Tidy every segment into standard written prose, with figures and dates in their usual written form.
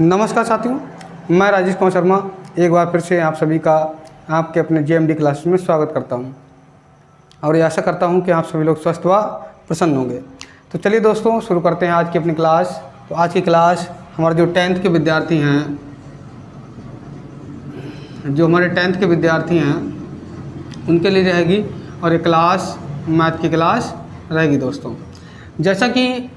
नमस्कार साथियों, मैं राजेश कुमार शर्मा एक बार फिर से आप सभी का आपके अपने जेएमडी क्लासेस में स्वागत करता हूं और ये आशा करता हूं कि आप सभी लोग स्वस्थ व प्रसन्न होंगे। तो चलिए दोस्तों, शुरू करते हैं आज की अपनी क्लास। तो आज की क्लास हमारे जो 10th के विद्यार्थी हैं उनके लिए रहेगी और ये क्लास मैथ की क्लास रहेगी दोस्तों। जैसा कि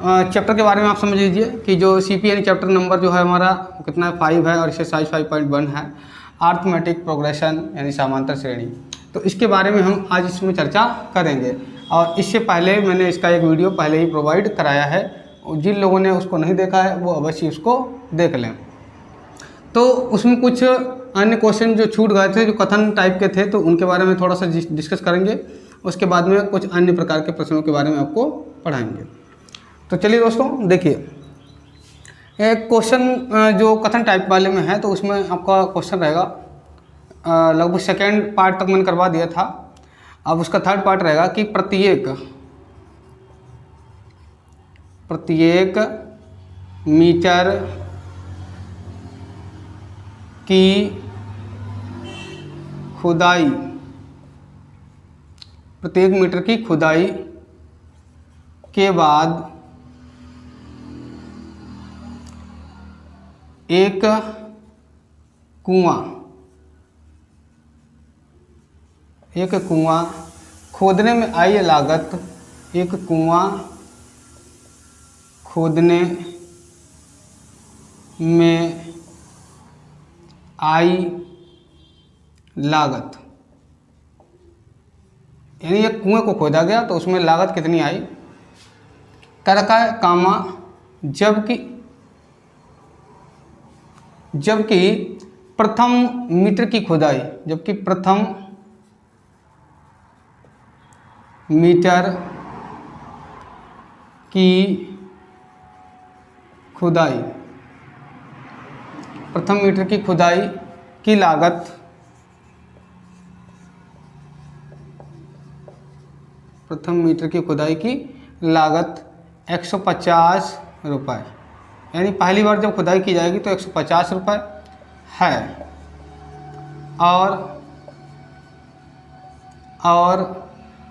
चैप्टर के बारे में आप समझ लीजिए कि जो CPN चैप्टर नंबर जो है हमारा कितना है 5 है और एक्सरसाइज 5.1 है अरिथमेटिक प्रोग्रेशन यानी समांतर श्रेणी। तो इसके बारे में हम आज इसमें चर्चा करेंगे और इससे पहले मैंने इसका एक वीडियो पहले ही प्रोवाइड कराया है। जिन लोगों ने उसको नहीं देखा है वो अवश्य उसको देख लें। तो उसमें कुछ अन्य क्वेश्चन जो छूट गए थे, जो कथन टाइप के थे, तो उनके बारे में थोड़ा सा डिस्कस करेंगे। उसके बाद में कुछ अन्य प्रकार के प्रश्नों के बारे में आपको पढ़ाएंगे। तो चलिए दोस्तों, देखिए एक क्वेश्चन जो कथन टाइप वाले में है तो उसमें आपका क्वेश्चन रहेगा, लगभग सेकेंड पार्ट तक मैंने करवा दिया था। अब उसका थर्ड पार्ट रहेगा कि प्रत्येक मीटर की खुदाई, प्रत्येक मीटर की खुदाई के बाद एक कुआं खोदने में आई लागत, एक कुआं खोदने में आई लागत, यानी एक कुएं को खोदा गया तो उसमें लागत कितनी आई, कर रखा है कामा, जबकि प्रथम मीटर की खुदाई, जबकि प्रथम मीटर की खुदाई, प्रथम मीटर की खुदाई की लागत, प्रथम मीटर की खुदाई की लागत 150 रुपये, यानी पहली बार जब खुदाई की जाएगी तो 150 रुपये है। और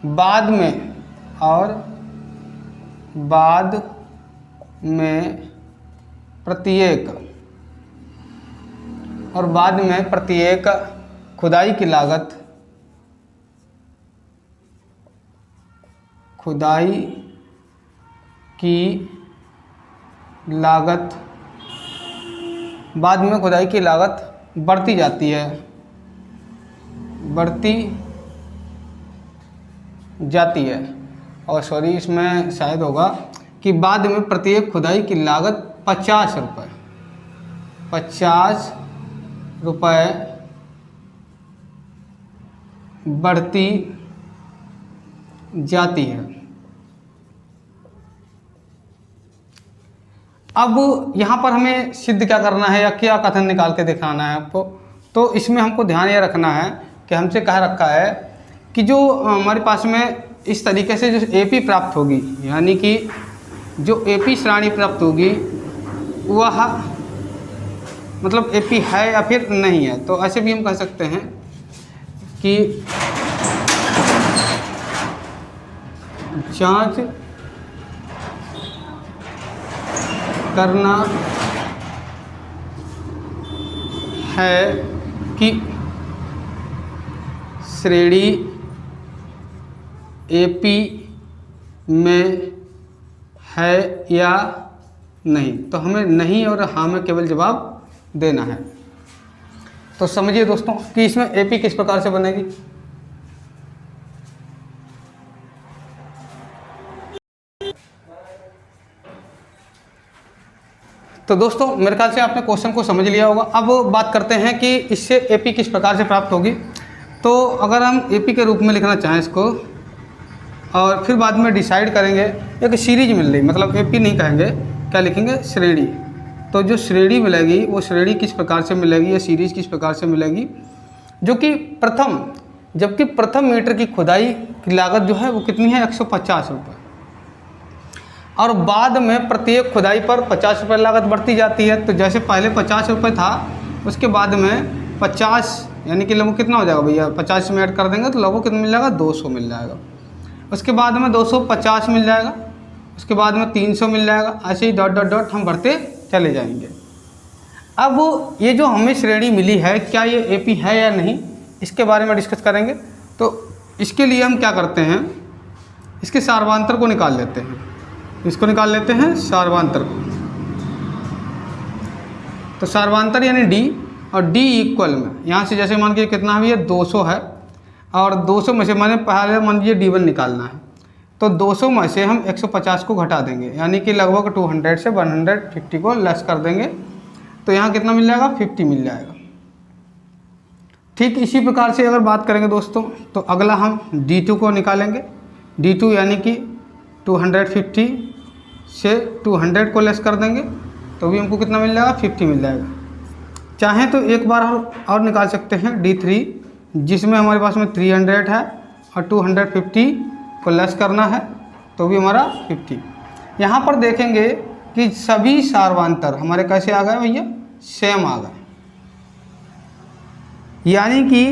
बाद में प्रत्येक खुदाई की लागत, बाद में खुदाई की लागत बढ़ती जाती है। और सॉरी, इसमें शायद होगा कि बाद में प्रत्येक खुदाई की लागत 50 रुपये बढ़ती जाती है। अब यहाँ पर हमें सिद्ध क्या करना है या क्या कथन निकाल के दिखाना है आपको, तो इसमें हमको ध्यान ये रखना है कि हमसे कह रखा है कि जो हमारे पास में इस तरीके से जो AP प्राप्त होगी, यानी कि जो AP श्रेणी प्राप्त होगी वह मतलब AP है या फिर नहीं है। तो ऐसे भी हम कह सकते हैं कि जांच करना है कि श्रेणी AP में है या नहीं। तो हमें नहीं और हाँ में केवल जवाब देना है। तो समझिए दोस्तों कि इसमें AP किस प्रकार से बनेगी। तो दोस्तों मेरे ख्याल से आपने क्वेश्चन को समझ लिया होगा। अब बात करते हैं कि इससे AP किस प्रकार से प्राप्त होगी। तो अगर हम AP के रूप में लिखना चाहें इसको और फिर बाद में डिसाइड करेंगे, एक सीरीज मिल रही, मतलब AP नहीं कहेंगे, क्या लिखेंगे, श्रेणी। तो जो श्रेणी मिलेगी वो श्रेणी किस प्रकार से मिलेगी या सीरीज किस प्रकार से मिलेगी, जो कि जबकि प्रथम मीटर की खुदाई की लागत जो है वो कितनी है, 150 रुपये। और बाद में प्रत्येक खुदाई पर 50 रुपये लागत बढ़ती जाती है। तो जैसे पहले 50 रुपये था, उसके बाद में 50 यानी कि लगभग कितना हो जाएगा भैया, 50 में ऐड कर देंगे तो लगभग कितना मिल जाएगा, 200 मिल जाएगा। उसके बाद में 250 मिल जाएगा, उसके बाद में 300 मिल जाएगा, ऐसे ही डॉट डॉट डॉट हम बढ़ते चले जाएंगे। अब ये जो हमें श्रेणी मिली है, क्या ये एपी है या नहीं, इसके बारे में डिस्कस करेंगे। तो इसके लिए हम क्या करते हैं, इसके सार्वधान्तर को निकाल लेते हैं। इसको निकाल लेते हैं सार्वधान्तर को। तो सार्वधान्तर यानी डी, और डी इक्वल में यहाँ से जैसे मान के कितना है, 200 है, और 200 में से मैंने पहले मान लीजिए D1 निकालना है, तो 200 में से हम 150 को घटा देंगे, यानी कि लगभग 200 से 150 को लेस कर देंगे, तो यहाँ कितना मिल जाएगा, 50 मिल जाएगा। ठीक इसी प्रकार से अगर बात करेंगे दोस्तों, तो अगला हम D2 को निकालेंगे। D2 यानी कि 250 से 200 को लेस कर देंगे, तो भी हमको कितना मिल जाएगा, 50 मिल जाएगा। चाहें तो एक बार और निकाल सकते हैं D3, जिसमें हमारे पास में 300 है और 250 को लेस करना है, तो भी हमारा 50। यहाँ पर देखेंगे कि सभी सार्वधान्तर हमारे कैसे आ गए भैया, सेम आ गए, यानी कि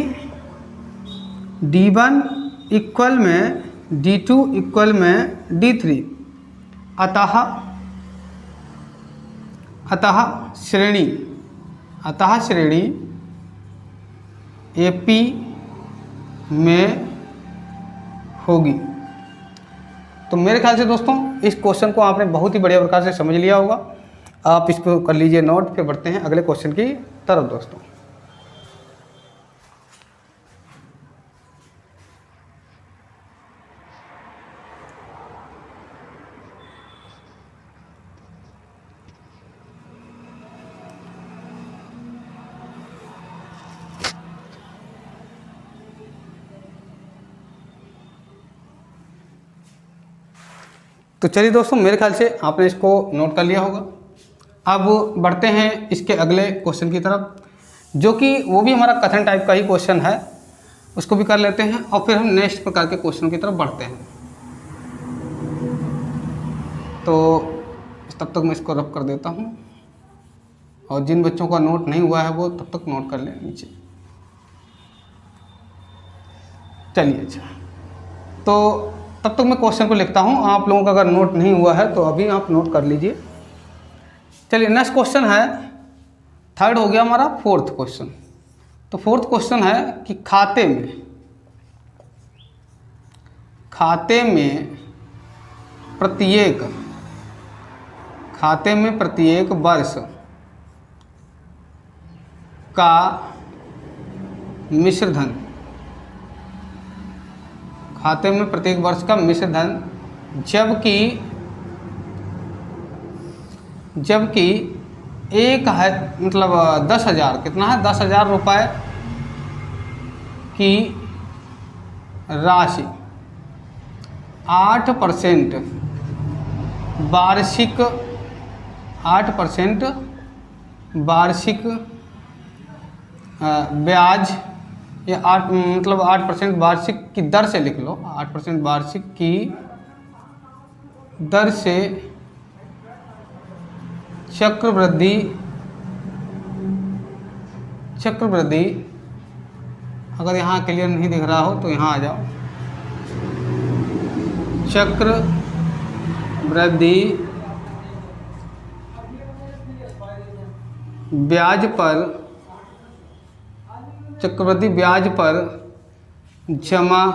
D1 इक्वल में D2 इक्वल में D3। अतः श्रेणी एपी में होगी। तो मेरे ख्याल से दोस्तों इस क्वेश्चन को आपने बहुत ही बढ़िया प्रकार से समझ लिया होगा। आप इसको कर लीजिए नोट, फिर बढ़ते हैं अगले क्वेश्चन की तरफ दोस्तों। तो चलिए दोस्तों, मेरे ख्याल से आपने इसको नोट कर लिया होगा। अब बढ़ते हैं इसके अगले क्वेश्चन की तरफ, जो कि वो भी हमारा कथन टाइप का ही क्वेश्चन है, उसको भी कर लेते हैं और फिर हम नेक्स्ट प्रकार के क्वेश्चनों की तरफ बढ़ते हैं। तो तब तक मैं इसको रब कर देता हूँ, और जिन बच्चों का नोट नहीं हुआ है वो तब तक नोट कर लें नीचे। चलिए अच्छा, तो तब तक मैं क्वेश्चन को लिखता हूँ। आप लोगों का अगर नोट नहीं हुआ है तो अभी आप नोट कर लीजिए। चलिए नेक्स्ट क्वेश्चन है, थर्ड हो गया हमारा, फोर्थ क्वेश्चन। तो फोर्थ क्वेश्चन है कि खाते में प्रत्येक वर्ष का मिश्र धन, खाते में प्रत्येक वर्ष का मिश्र धन, जबकि एक है, मतलब 10,000, कितना है, 10,000 रुपये की राशि 8% वार्षिक ब्याज, या 8% वार्षिक की दर से लिख लो, 8% वार्षिक की दर से चक्रवृद्धि, अगर यहाँ क्लियर नहीं दिख रहा हो तो यहाँ आ जाओ, चक्रवृद्धि ब्याज पर जमा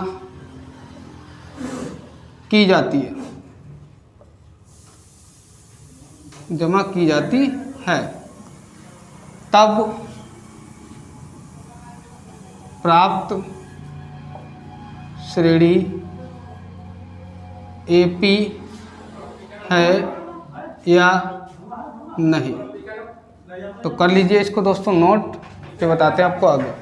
की जाती है, तब प्राप्त श्रेणी एपी है या नहीं। तो कर लीजिए इसको दोस्तों नोट, फिर बताते हैं आपको आगे।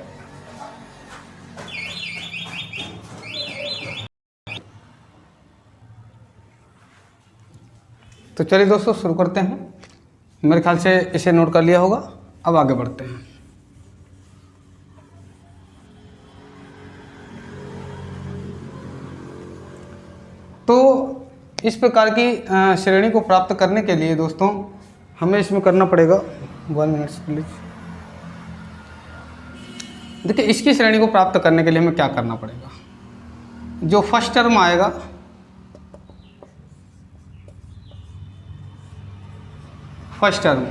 तो चलिए दोस्तों शुरू करते हैं। मेरे ख्याल से इसे नोट कर लिया होगा। अब आगे बढ़ते हैं। तो इस प्रकार की श्रेणी को प्राप्त करने के लिए दोस्तों हमें इसमें करना पड़ेगा 1 मिनट प्लीज। देखिए इसकी श्रेणी को प्राप्त करने के लिए हमें क्या करना पड़ेगा, जो फर्स्ट टर्म आएगा फर्स्ट टर्म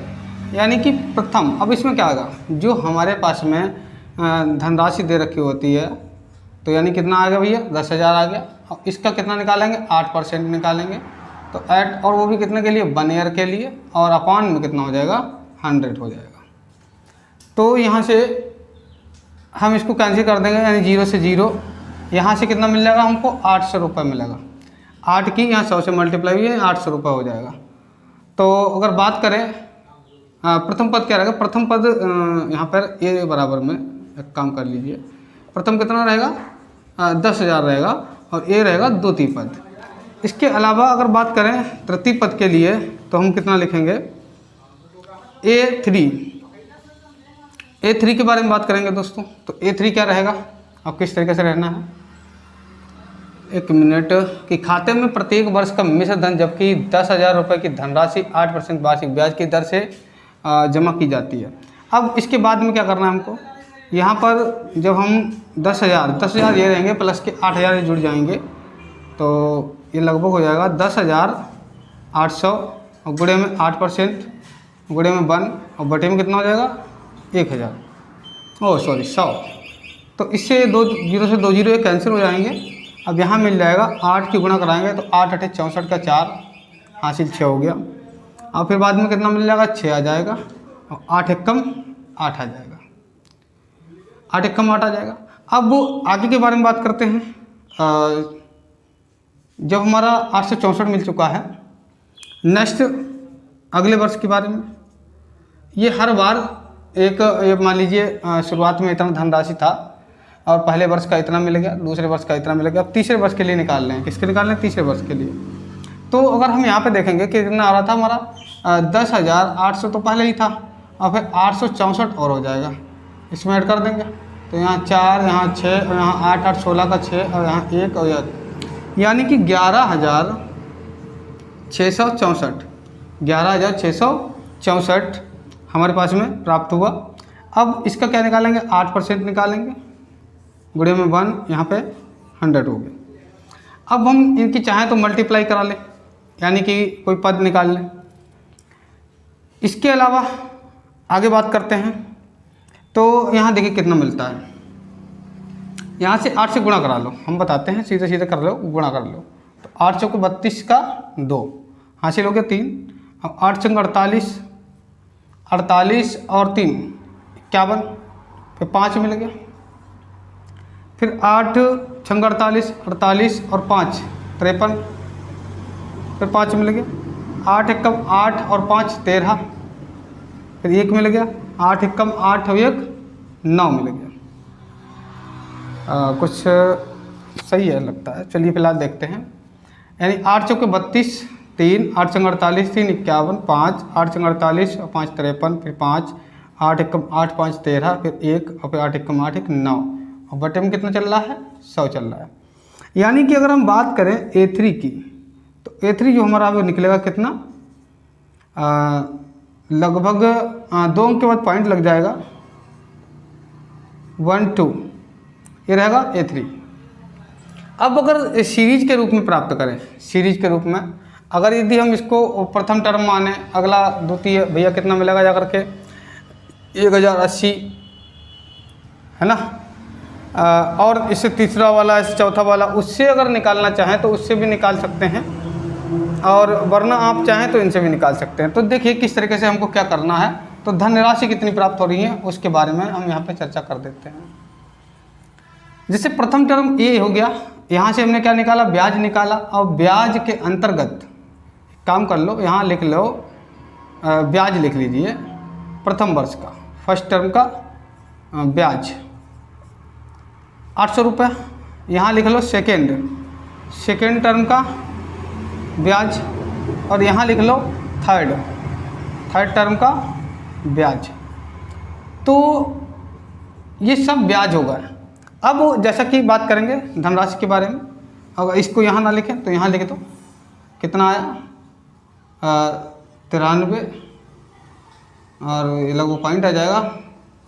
यानी कि प्रथम, अब इसमें क्या आएगा, जो हमारे पास में धनराशि दे रखी होती है तो यानी कितना आ गया भैया 10,000 आ गया। अब इसका कितना निकालेंगे 8% निकालेंगे, तो 8 और वो भी कितने के लिए 1 ईयर के लिए, और अपॉन में कितना हो जाएगा 100 हो जाएगा। तो यहाँ से हम इसको कैंसिल कर देंगे, यानी 0 से 0, यहाँ से कितना मिल जाएगा हमको 800 रुपये मिलेगा। 8 की यहाँ 100 से मल्टीप्लाई हुई है 800 रुपये हो जाएगा। तो अगर बात करें प्रथम पद क्या रहेगा, प्रथम पद यहाँ पर ए बराबर में एक काम कर लीजिए, प्रथम कितना रहेगा 10,000 रहेगा और ए रहेगा द्वितीय पद। इसके अलावा अगर बात करें तृतीय पद के लिए तो हम कितना लिखेंगे A3 के बारे में बात करेंगे दोस्तों। तो A3 क्या रहेगा, अब किस तरीके से रहना है, 1 मिनट, कि खाते में प्रत्येक वर्ष का मिश्र धन जबकि 10,000 रुपये की धनराशि 8% वार्षिक ब्याज की दर से जमा की जाती है। अब इसके बाद में क्या करना है हमको, यहाँ पर जब हम 10,000 ये रहेंगे प्लस के 8,000 ये जुड़ जाएंगे, तो ये लगभग हो जाएगा 10,800 और गुणे में 8% गुणे में 1 और बटे में कितना हो जाएगा 1,000, 100। तो इससे 2 0 से 2 0 कैंसिल हो जाएंगे। अब यहाँ मिल जाएगा 8 की गुणा कराएंगे तो 8 8 64 का 4 हासिल 6 हो गया। और फिर बाद में कितना मिल जाएगा 6 आ जाएगा और 8 एकम 8 आ जाएगा, 8 एकम 8 आ जाएगा। अब वो आगे के बारे में बात करते हैं। जब हमारा 864 मिल चुका है, नेक्स्ट अगले वर्ष के बारे में, ये हर बार एक मान लीजिए शुरुआत में इतना धनराशि था और पहले वर्ष का इतना मिल गया, दूसरे वर्ष का इतना मिल गया। अब तीसरे वर्ष के लिए निकाल रहे हैं, किसके निकाल रहे हैं, तीसरे वर्ष के लिए। तो अगर हम यहाँ पे देखेंगे कि कितना आ रहा था हमारा 10,800 तो पहले ही था, और फिर 864 और हो जाएगा, इसमें ऐड कर देंगे। तो यहाँ 4, यहाँ 6 और यहाँ 8 8 16 का 6 और यहाँ 1 और यानी कि 11,664 11,664 हमारे पास में प्राप्त हुआ। अब इसका क्या निकालेंगे 8% निकालेंगे, गुणे में 1, यहाँ पे 100 हो गया। अब हम इनकी चाहें तो मल्टीप्लाई करा लें, यानी कि कोई पद निकाल लें। इसके अलावा आगे बात करते हैं, तो यहाँ देखिए कितना मिलता है, यहाँ से 8 से गुणा करा लो, हम बताते हैं, सीधे सीधे कर लो, गुणा कर लो। तो 8 चौके 32 का 2 हासिल हो गया 3, अब 8 चौके 48, 48 और 3 51, फिर 5 मिल गया, फिर 8 छंग 48, 48 और 5 53, फिर 5 मिल गया, 8 एकम 8 और 5 13, फिर 1 मिल गया, 8 एकम 8 और 1 9 मिल गया। कुछ सही है लगता है, चलिए फिलहाल देखते हैं। यानी 8 चौके 32, 3, 8 चंग 48, 3 51, 5, 8 चंग 48 और 5 53, फिर 5, 8 एकम 8 5 13, फिर 1 और फिर 8 एकम 8 1 9, और बटे में कितना चल रहा है 100 चल रहा है। यानी कि अगर हम बात करें A3 की, तो A3 जो हमारा अब निकलेगा कितना, लगभग 2 अंक के बाद पॉइंट लग जाएगा 1 2, ये रहेगा A3। अब अगर सीरीज के रूप में प्राप्त करें, सीरीज के रूप में अगर यदि हम इसको प्रथम टर्म माने, अगला द्वितीय भैया कितना मिलेगा जा करके 1080 है ना, और इससे तीसरा वाला, इससे चौथा वाला, उससे अगर निकालना चाहें तो उससे भी निकाल सकते हैं, और वरना आप चाहें तो इनसे भी निकाल सकते हैं। तो देखिए किस तरीके से हमको क्या करना है। तो धनराशि कितनी प्राप्त हो रही है उसके बारे में हम यहाँ पे चर्चा कर देते हैं। जैसे प्रथम टर्म ए हो गया, यहाँ से हमने क्या निकाला, ब्याज निकाला, और ब्याज के अंतर्गत काम कर लो, यहाँ लिख लो ब्याज लिख लीजिए प्रथम वर्ष का, फर्स्ट टर्म का ब्याज 800 रुपये। यहाँ लिख लो सेकेंड टर्म का ब्याज, और यहाँ लिख लो थर्ड टर्म का ब्याज। तो ये सब ब्याज होगा। अब जैसा कि बात करेंगे धनराशि के बारे में, अगर इसको यहाँ ना लिखें तो यहाँ लिख दो, कितना आया 93 और ये लगभग पॉइंट आ जाएगा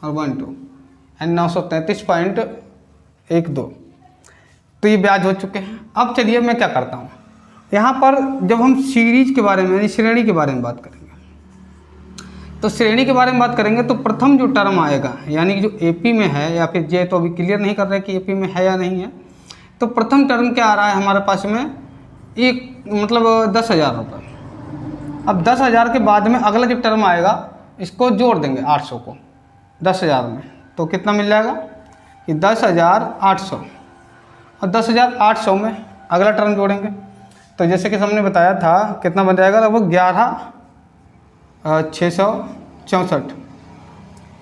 और 12 एंड 933.12। तो ये ब्याज हो चुके हैं। अब चलिए मैं क्या करता हूँ, यहाँ पर जब हम सीरीज के बारे में यानी श्रेणी के बारे में बात करेंगे, तो श्रेणी के बारे में बात करेंगे तो प्रथम जो टर्म आएगा यानी कि जो एपी में है, या फिर ये तो अभी क्लियर नहीं कर रहे कि एपी में है या नहीं है, तो प्रथम टर्म क्या आ रहा है हमारे पास में एक मतलब 10,000 रुपये। अब 10,000 के बाद में अगला जो टर्म आएगा इसको जोड़ देंगे 800 को 10,000 में, तो कितना मिल जाएगा कि 10,800, और 10,800 में अगला टर्म जोड़ेंगे तो जैसे कि हमने बताया था कितना बन जाएगा, लगभग 11,664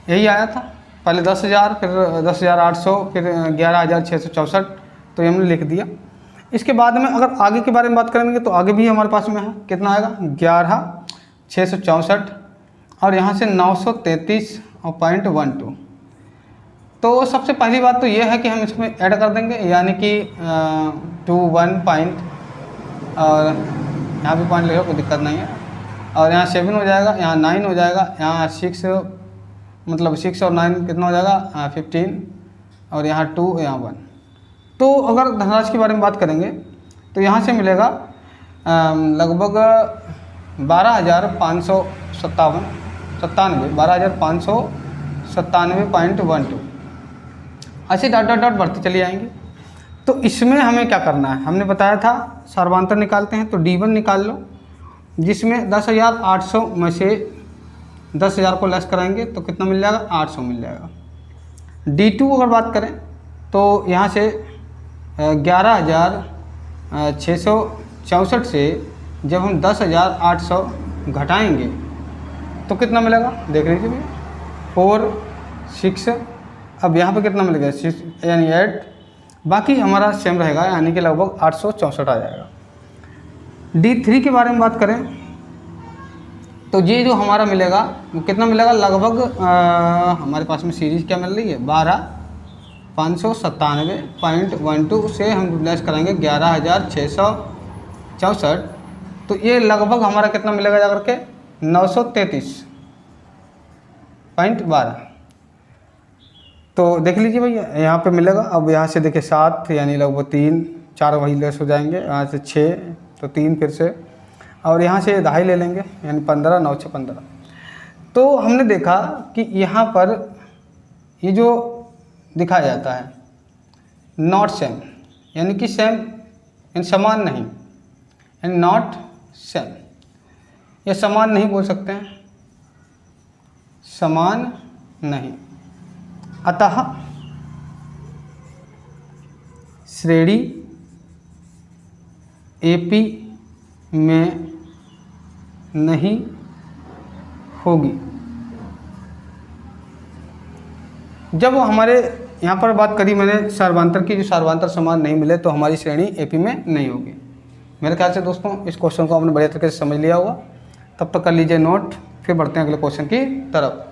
यही आया था। पहले 10,000 फिर 10,800 फिर 11,664, तो ये हमने लिख दिया। इसके बाद में अगर आगे के बारे में बात करेंगे तो आगे भी हमारे पास में है, कितना आएगा 11,664 और यहाँ से 933.12। तो सबसे पहली बात तो ये है कि हम इसमें ऐड कर देंगे, यानी कि 2 1 पॉइंट, और यहाँ भी पॉइंट लगेगा, कोई दिक्कत नहीं है, और यहाँ 7 हो जाएगा, यहाँ 9 हो जाएगा, यहाँ 6 मतलब 6 और 9 कितना हो जाएगा 15, और यहाँ 2 यहाँ 1। तो अगर धनराशि के बारे में बात करेंगे तो यहाँ से मिलेगा लगभग 12,597.12। ऐसे डॉट डॉट डॉट बढ़ते चली जाएंगे। तो इसमें हमें क्या करना है, हमने बताया था सर्वांतर निकालते हैं, तो D1 निकाल लो, जिसमें 10,800 में से 10,000 को लेस कराएंगे तो कितना मिल जाएगा 800 मिल जाएगा। D2 अगर बात करें तो यहाँ से 11,664 से जब हम 10,800 घटाएंगे तो कितना मिलेगा, देख लीजिए भैया 4 6, अब यहाँ पे कितना मिलेगा 6 यानी 8, बाकी हमारा सेम रहेगा यानी कि लगभग 864 आ जाएगा। D3 के बारे में बात करें तो ये जो हमारा मिलेगा वो कितना मिलेगा, लगभग हमारे पास में सीरीज क्या मिल रही है 12,597.12 से हम लेस करेंगे 11,664, तो ये लगभग हमारा कितना मिलेगा जा करके 933.12। तो देख लीजिए भैया यहाँ पे मिलेगा। अब यहाँ से देखिए 7 यानी लगभग 3 4 वही लेस हो जाएंगे, यहाँ से 6 तो 3 फिर से, और यहाँ से 2.5 ले लेंगे यानी 15 9 6 15। तो हमने देखा कि यहाँ पर ये जो दिखाया जाता है नॉट सेम यानी कि सेम यानी समान नहीं, यानी नॉट सेम, या समान नहीं बोल सकते हैं, समान नहीं। अतः श्रेणी एपी में नहीं होगी। जब हमारे यहाँ पर बात करी मैंने सर्वांतर की, जो सर्वांतर समान नहीं मिले तो हमारी श्रेणी एपी में नहीं होगी। मेरे ख्याल से दोस्तों इस क्वेश्चन को आपने बढ़िया तरीके से समझ लिया होगा। तब तक कर लीजिए नोट, फिर बढ़ते हैं अगले क्वेश्चन की तरफ।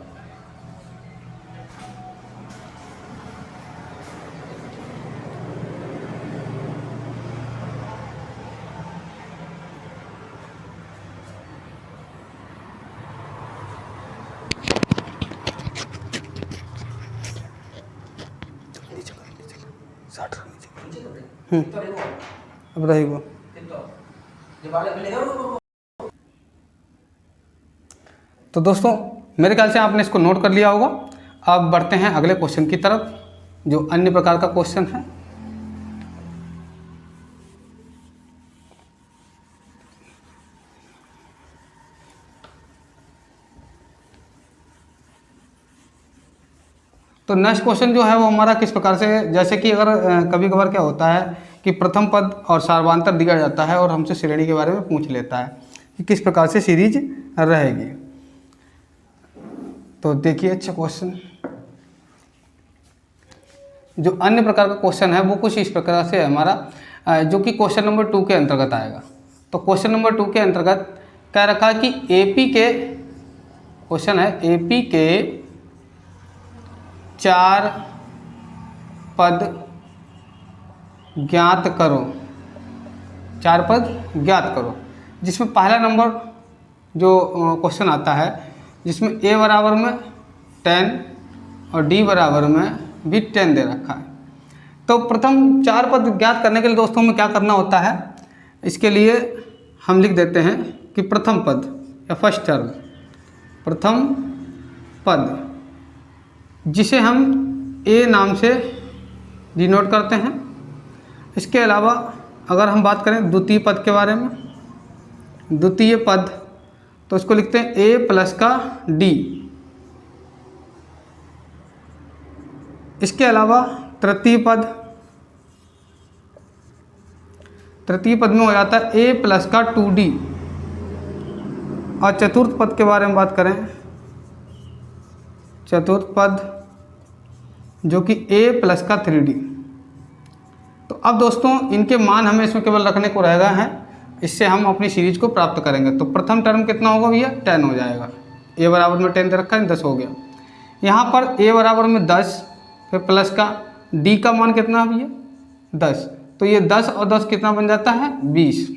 अब रहेगा तो दोस्तों मेरे ख्याल से आपने इसको नोट कर लिया होगा। अब बढ़ते हैं अगले क्वेश्चन की तरफ, जो अन्य प्रकार का क्वेश्चन है। तो नेक्स्ट क्वेश्चन जो है वो हमारा किस प्रकार से, जैसे कि अगर कभी कभार क्या होता है कि प्रथम पद और सर्वांतर दिया जाता है और हमसे श्रेणी के बारे में पूछ लेता है कि किस प्रकार से सीरीज रहेगी। तो देखिए अच्छा क्वेश्चन, जो अन्य प्रकार का क्वेश्चन है वो कुछ इस प्रकार से है हमारा, जो कि क्वेश्चन नंबर 2 के अंतर्गत आएगा। तो क्वेश्चन नंबर 2 के अंतर्गत क्या रखा है कि एपी के क्वेश्चन है, एपी के 4 पद ज्ञात करो, 4 पद ज्ञात करो। जिसमें पहला नंबर जो क्वेश्चन आता है जिसमें a बराबर में 10 और d बराबर में भी 10 दे रखा है। तो प्रथम 4 पद ज्ञात करने के लिए दोस्तों में क्या करना होता है, इसके लिए हम लिख देते हैं कि प्रथम पद या फर्स्ट टर्म, प्रथम पद जिसे हम a नाम से डिनोट करते हैं। इसके अलावा अगर हम बात करें द्वितीय पद के बारे में, द्वितीय पद तो इसको लिखते हैं a प्लस का d। इसके अलावा तृतीय पद, तृतीय पद में हो जाता है a प्लस का 2d। और चतुर्थ पद के बारे में बात करें, चतुर्थ पद जो कि a प्लस का 3d। तो अब दोस्तों इनके मान हमें इसमें केवल रखने को रहेगा है, इससे हम अपनी सीरीज को प्राप्त करेंगे। तो प्रथम टर्म कितना होगा भैया, 10 हो जाएगा। a बराबर में 10 दे रखा है, 10 हो गया। यहाँ पर a बराबर में 10, फिर प्लस का d का मान कितना है भैया 10, तो ये 10 और 10 कितना बन जाता है 20।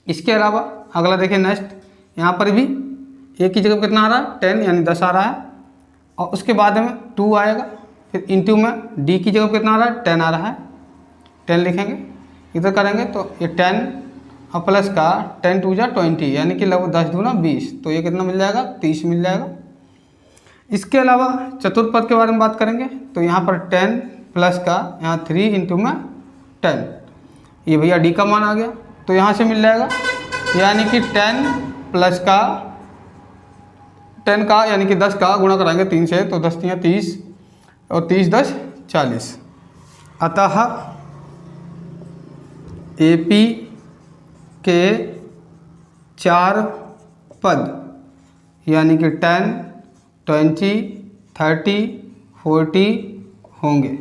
इसके अलावा अगला देखिए नेक्स्ट, यहाँ पर भी a की जगह कितना आ रहा है 10 यानी 10 आ रहा है, और उसके बाद में 2 आएगा, फिर इंटू में d की जगह कितना आ रहा है 10 आ रहा है, 10 लिखेंगे। इधर करेंगे तो ये 10 और प्लस का 10 2 जा 20 यानी कि लगभग 10 दूना 20, तो ये कितना मिल जाएगा 30 मिल जाएगा। इसके अलावा चतुर्थ पद के बारे में बात करेंगे तो यहाँ पर 10 प्लस का यहाँ 3 इंटू में 10, ये भैया d का मान आ गया, तो यहाँ से मिल जाएगा यानी कि 10 प्लस का 10 का यानी कि 10 का गुणा कराएंगे 3 से, तो 10 3 30 और 30 10 40। अतः AP के 4 पद यानी कि 10 20 30 40 होंगे।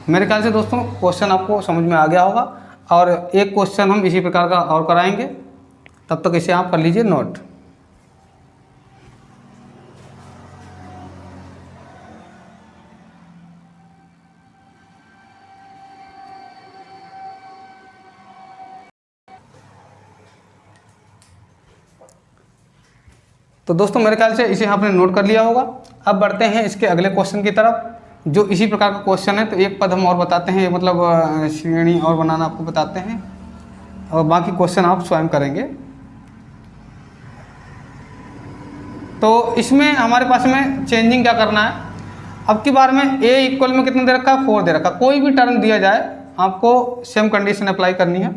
मेरे ख्याल से दोस्तों क्वेश्चन आपको समझ में आ गया होगा, और एक क्वेश्चन हम इसी प्रकार का और कराएंगे, तब तक इसे आप कर लीजिए नोट। तो दोस्तों मेरे ख्याल से इसे आपने नोट कर लिया होगा। अब बढ़ते हैं इसके अगले क्वेश्चन की तरफ, जो इसी प्रकार का क्वेश्चन है। तो एक पद हम और बताते हैं, मतलब श्रेणी और बनाना आपको बताते हैं, और बाकी क्वेश्चन आप स्वयं करेंगे। तो इसमें हमारे पास में चेंजिंग क्या करना है, अब की बार में a इक्वल में कितना दे रखा है 4 दे रखा। कोई भी टर्म दिया जाए आपको सेम कंडीशन अप्लाई करनी है।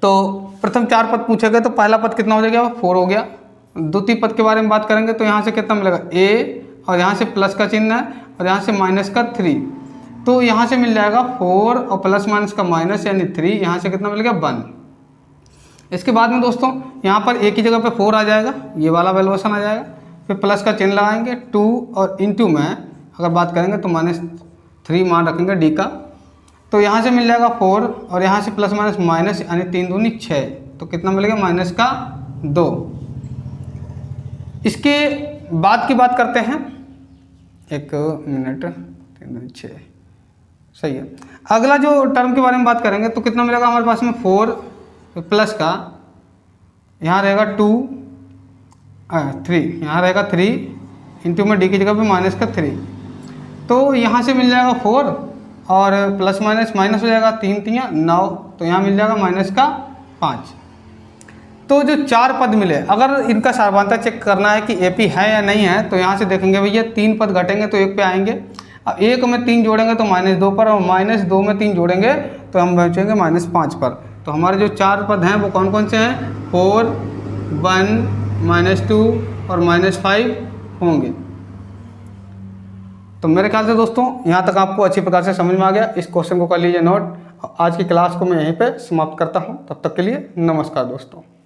तो प्रथम 4 पद पूछे गए, तो पहला पद कितना हो जाएगा 4 हो गया। द्वितीय पद के बारे में बात करेंगे तो यहाँ से कितना मिलेगा a, और यहाँ से प्लस का चिन्ह है, और यहाँ से माइनस का 3, तो यहाँ से मिल जाएगा 4 और प्लस माइनस का माइनस यानी 3, यहाँ से कितना मिलेगा 1। इसके बाद में दोस्तों यहाँ पर a की जगह पे 4 आ जाएगा, ये वाला वैल्यूएशन आ जाएगा, फिर प्लस का चिन्ह लगाएंगे 2, और इंटू में अगर बात करेंगे तो -3 मान रखेंगे d का, तो यहाँ से मिल जाएगा 4, और यहाँ से प्लस माइनस माइनस यानी 3 दूनी 6, तो कितना मिलेगा -2। इसके बाद की बात करते हैं, 1 मिनट 3 दूनी 6, सही है। अगला जो टर्म के बारे में बात करेंगे तो कितना मिलेगा हमारे पास में 4 प्लस का यहाँ रहेगा 2 3, यहाँ रहेगा 3 इंटू में d की जगह पे माइनस का 3, तो यहाँ से मिल जाएगा 4 और प्लस माइनस माइनस हो जाएगा 3 3 9, तो यहाँ मिल जाएगा -5। तो जो 4 पद मिले, अगर इनका सारवांता चेक करना है कि AP है या नहीं है, तो यहाँ से देखेंगे भैया 3 पद घटेंगे तो 1 पे आएंगे। अब 1 में 3 जोड़ेंगे तो -2 पर, और -2 में 3 जोड़ेंगे तो हम पहुँचेंगे -5 पर। तो हमारे जो 4 पद हैं वो कौन कौन से हैं, 4 1 -2 और -5 होंगे। तो मेरे ख्याल से दोस्तों यहाँ तक आपको अच्छी प्रकार से समझ में आ गया। इस क्वेश्चन को कर लीजिए नोट। आज की क्लास को मैं यहीं पे समाप्त करता हूँ। तब तक के लिए नमस्कार दोस्तों।